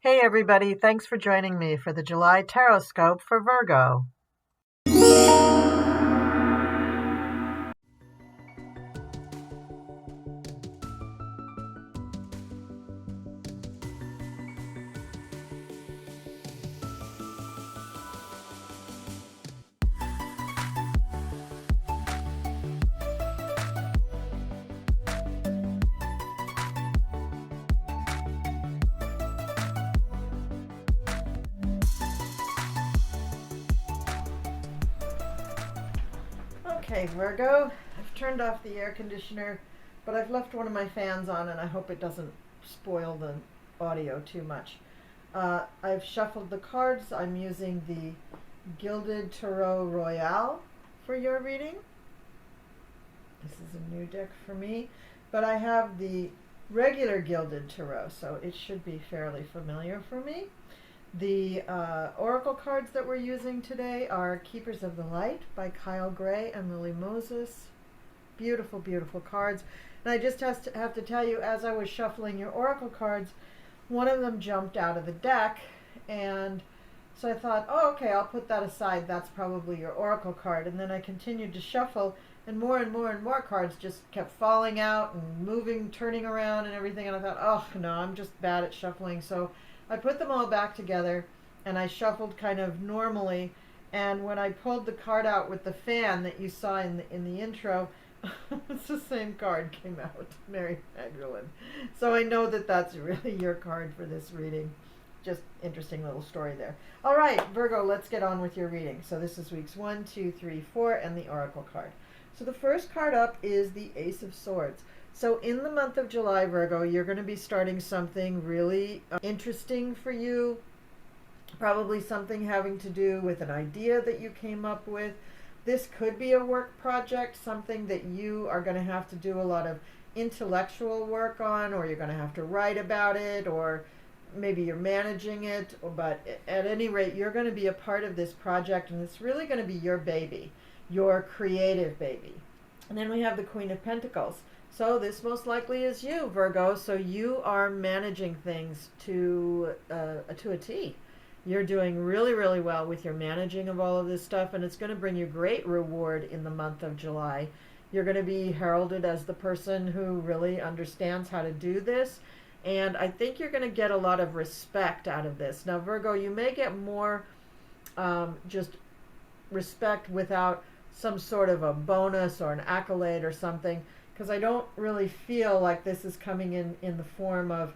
Hey everybody, thanks for joining me for the July Tarot for Virgo. Okay, Virgo, I've turned off the air conditioner, but I've left one of my fans on and I hope it doesn't spoil the audio too much. I've shuffled the cards. I'm using the Gilded Tarot Royale for your reading. This is a new deck for me, but I have the regular Gilded Tarot, so it should be fairly familiar for me. The oracle cards that we're using today are Keepers of the Light by Kyle Gray and Lily Moses. Beautiful, beautiful cards. And I just have to tell you, as I was shuffling your oracle cards, one of them jumped out of the deck, and so I thought, oh, okay, I'll put that aside. That's probably your oracle card. And then I continued to shuffle, and more and more and more cards just kept falling out and moving, turning around and everything. And I thought, oh, no, I'm just bad at shuffling. So I put them all back together, and I shuffled kind of normally. And when I pulled the card out with the fan that you saw in the intro, it's the same card came out, Mary Magdalene. So I know that that's really your card for this reading. Just interesting little story there. All right, Virgo, let's get on with your reading. So this is weeks 1, 2, 3, 4, and the oracle card. So the first card up is the Ace of Swords. So in the month of July, Virgo, you're going to be starting something really interesting for you. Probably something having to do with an idea that you came up with. This could be a work project, something that you are going to have to do a lot of intellectual work on, or you're going to have to write about it, or maybe you're managing it. But at any rate, you're going to be a part of this project, and it's really going to be your baby, your creative baby. And then we have the Queen of Pentacles. So this most likely is you, Virgo. So you are managing things to a T. You're doing really, really well with your managing of all of this stuff, and it's going to bring you great reward in the month of July. You're going to be heralded as the person who really understands how to do this, and I think you're going to get a lot of respect out of this. Now, Virgo, you may get more just respect without some sort of a bonus or an accolade or something, because I don't really feel like this is coming in the form of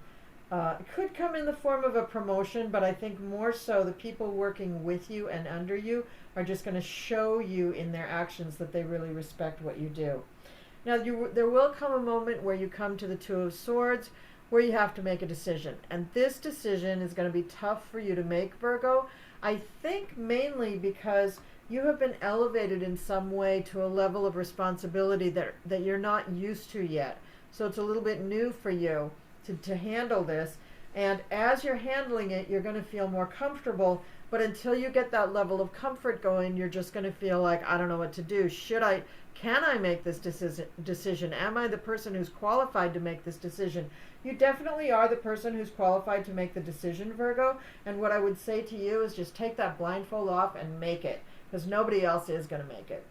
it could come in the form of a promotion, but I think more so the people working with you and under you are just going to show you in their actions that they really respect what you do. Now, there will come a moment where you come to the Two of Swords where you have to make a decision. And this decision is going to be tough for you to make, Virgo. I think mainly because you have been elevated in some way to a level of responsibility that you're not used to yet. So it's a little bit new for you to handle this, and as you're handling it, you're going to feel more comfortable, but until you get that level of comfort going, you're just going to feel like, I don't know what to do. Can I make this decision? Am I the person who's qualified to make this decision? You definitely are the person who's qualified to make the decision, Virgo, and what I would say to you is just take that blindfold off and make it, because nobody else is going to make it.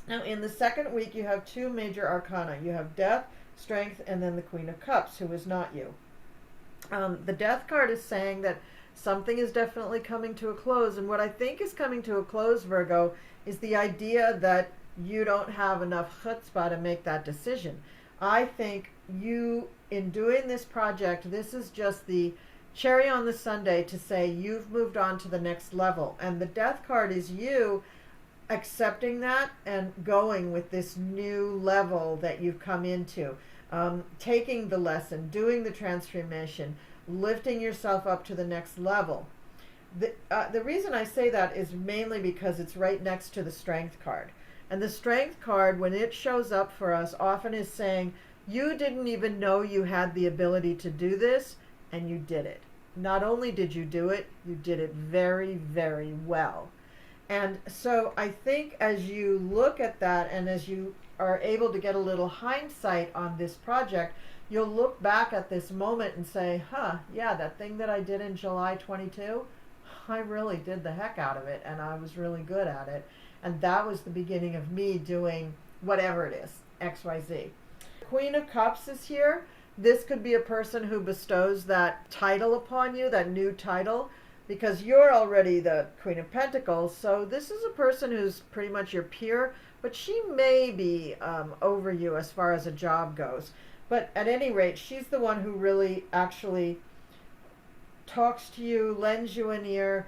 Now, in the second week, you have two major arcana. You have Death, Strength, and then the Queen of Cups, who is not you. The Death card is saying that something is definitely coming to a close, and what I think is coming to a close, Virgo, is the idea that you don't have enough chutzpah to make that decision. I think you, in doing this project, this is just the cherry on the sundae to say you've moved on to the next level, and the Death card is you accepting that and going with this new level that you've come into. Taking the lesson, doing the transformation, lifting yourself up to the next level. The reason I say that is mainly because it's right next to the Strength card. And the Strength card, when it shows up for us, often is saying, you didn't even know you had the ability to do this, and you did it. Not only did you do it, you did it very, very well. And so I think as you look at that and as you are able to get a little hindsight on this project, you'll look back at this moment and say, huh, yeah, that thing that I did in July 22, I really did the heck out of it, and I was really good at it. And that was the beginning of me doing whatever it is, XYZ. Queen of Cups is here. This could be a person who bestows that title upon you, that new title, because you're already the Queen of Pentacles. So this is a person who's pretty much your peer, but she may be over you as far as a job goes. But at any rate, she's the one who really actually talks to you, lends you an ear,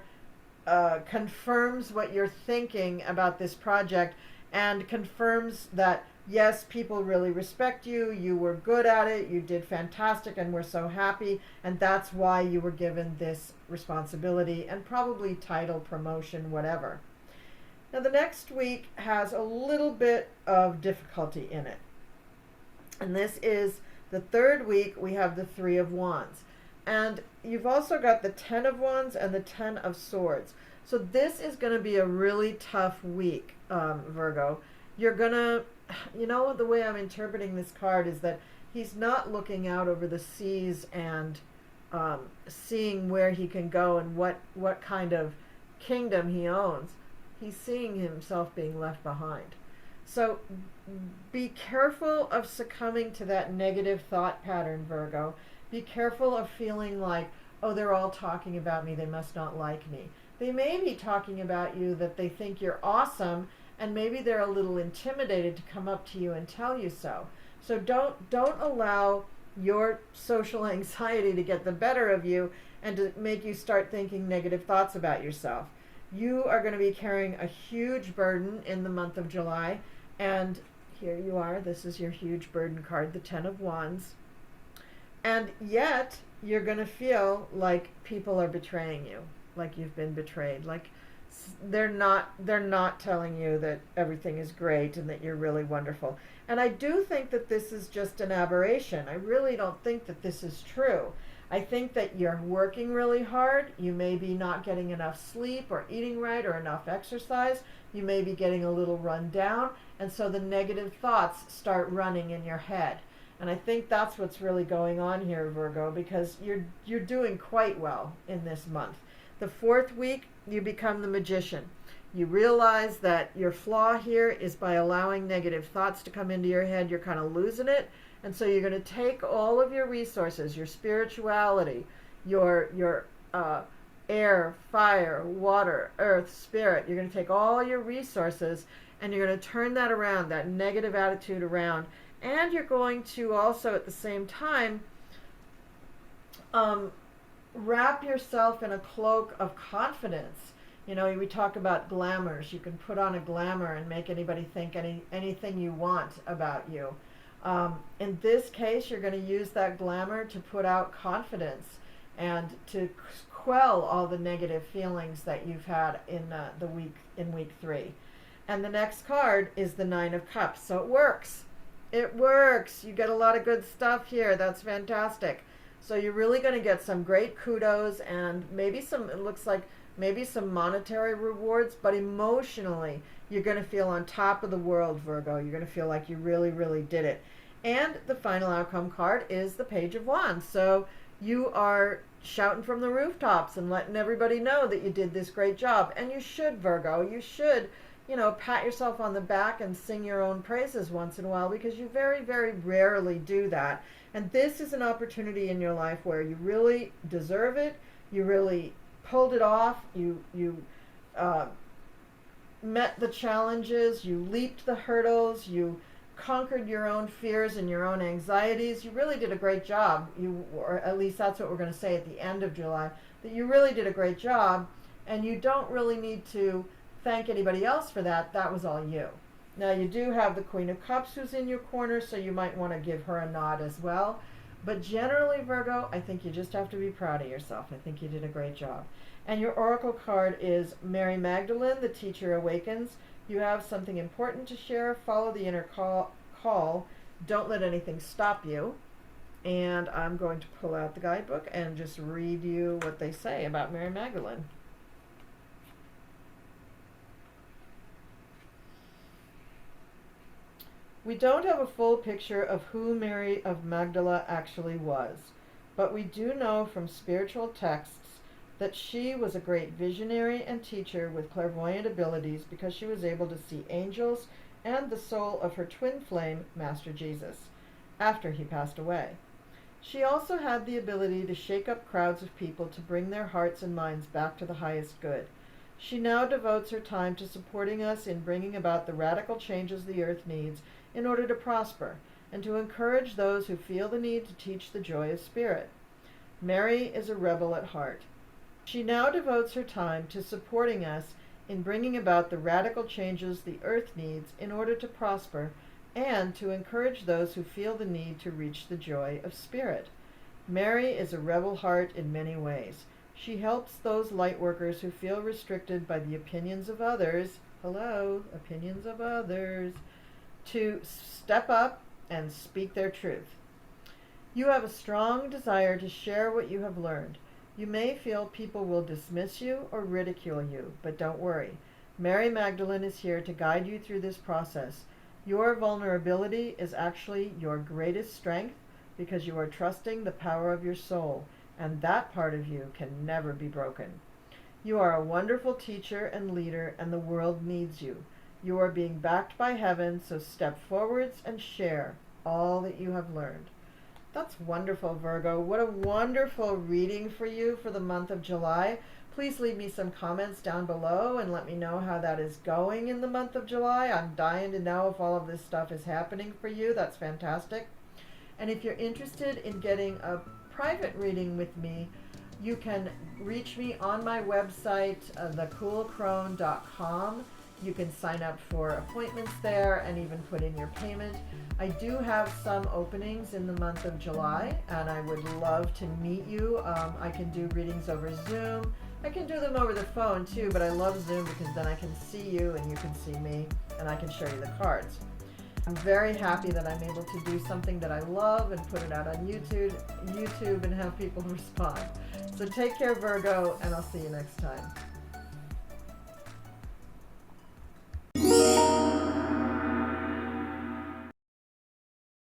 confirms what you're thinking about this project, and confirms that yes, people really respect you, you were good at it, you did fantastic, and we're so happy, and that's why you were given this responsibility and probably title, promotion, whatever. Now the next week has a little bit of difficulty in it. And this is the third week. We have the Three of Wands. And you've also got the 10 of Wands and the 10 of Swords. So this is going to be a really tough week, Virgo. You're going to, you know, the way I'm interpreting this card is that he's not looking out over the seas and seeing where he can go and what kind of kingdom he owns. He's seeing himself being left behind. So be careful of succumbing to that negative thought pattern, Virgo. Be careful of feeling like, oh, they're all talking about me, they must not like me. They may be talking about you that they think you're awesome, and maybe they're a little intimidated to come up to you and tell you so. So don't allow your social anxiety to get the better of you and to make you start thinking negative thoughts about yourself. You are going to be carrying a huge burden in the month of July, and here you are. This is your huge burden card, the 10 of Wands. And yet, you're going to feel like people are betraying you, like you've been betrayed, like they're not telling you that everything is great and that you're really wonderful. And I do think that this is just an aberration. I really don't think that this is true. I think that you're working really hard. You may be not getting enough sleep or eating right or enough exercise. You may be getting a little run down. And so the negative thoughts start running in your head. And I think that's what's really going on here, Virgo, because you're doing quite well in this month. The fourth week, you become the magician. You realize that your flaw here is by allowing negative thoughts to come into your head. You're kind of losing it. And so you're going to take all of your resources, your spirituality, your air, fire, water, earth, spirit. You're going to take all your resources and you're going to turn that around, that negative attitude around. And you're going to also at the same time wrap yourself in a cloak of confidence. You know, we talk about glamours. You can put on a glamour and make anybody think anything you want about you. In this case, you're going to use that glamour to put out confidence and to quell all the negative feelings that you've had in week 3. And the next card is the 9 of Cups. So it works. It works. You get a lot of good stuff here. That's fantastic. So you're really going to get some great kudos and maybe it looks like maybe some monetary rewards, but emotionally, you're going to feel on top of the world, Virgo. You're going to feel like you really, really did it. And the final outcome card is the Page of Wands. So you are shouting from the rooftops and letting everybody know that you did this great job. And you should, Virgo. You should, pat yourself on the back and sing your own praises once in a while, because you very, very rarely do that. And this is an opportunity in your life where you really deserve it. You really pulled it off. You met the challenges. You leaped the hurdles. You conquered your own fears and your own anxieties. You really did a great job. Or at least that's what we're going to say at the end of July, that you really did a great job, and you don't really need to thank anybody else for that. That was all you. Now you do have the Queen of Cups who's in your corner, so you might want to give her a nod as well. But generally, Virgo, I think you just have to be proud of yourself. I think you did a great job. And your oracle card is Mary Magdalene, the teacher awakens. You have something important to share. Follow the inner call. Don't let anything stop you. And I'm going to pull out the guidebook and just read you what they say about Mary Magdalene. We don't have a full picture of who Mary of Magdala actually was, but we do know from spiritual texts that she was a great visionary and teacher with clairvoyant abilities because she was able to see angels and the soul of her twin flame, Master Jesus, after he passed away. She also had the ability to shake up crowds of people to bring their hearts and minds back to the highest good. She now devotes her time to supporting us in bringing about the radical changes the earth needs in order to prosper, and to encourage those who feel the need to teach the joy of spirit. Mary is a rebel at heart. She now devotes her time to supporting us in bringing about the radical changes the earth needs in order to prosper, and to encourage those who feel the need to reach the joy of spirit. Mary is a rebel heart in many ways. She helps those light workers who feel restricted by the opinions of others, opinions of others, to step up and speak their truth. You have a strong desire to share what you have learned. You may feel people will dismiss you or ridicule you, but don't worry. Mary Magdalene is here to guide you through this process. Your vulnerability is actually your greatest strength because you are trusting the power of your soul, and that part of you can never be broken. You are a wonderful teacher and leader, and the world needs you. You are being backed by heaven, so step forwards and share all that you have learned. That's wonderful, Virgo. What a wonderful reading for you for the month of July. Please leave me some comments down below and let me know how that is going in the month of July. I'm dying to know if all of this stuff is happening for you. That's fantastic. And if you're interested in getting a private reading with me, you can reach me on my website, thecoolcrone.com. You can sign up for appointments there and even put in your payment. I do have some openings in the month of July, and I would love to meet you. I can do readings over Zoom. I can do them over the phone too, but I love Zoom because then I can see you and you can see me, and I can show you the cards. I'm very happy that I'm able to do something that I love and put it out on YouTube and have people respond. So take care, Virgo, and I'll see you next time.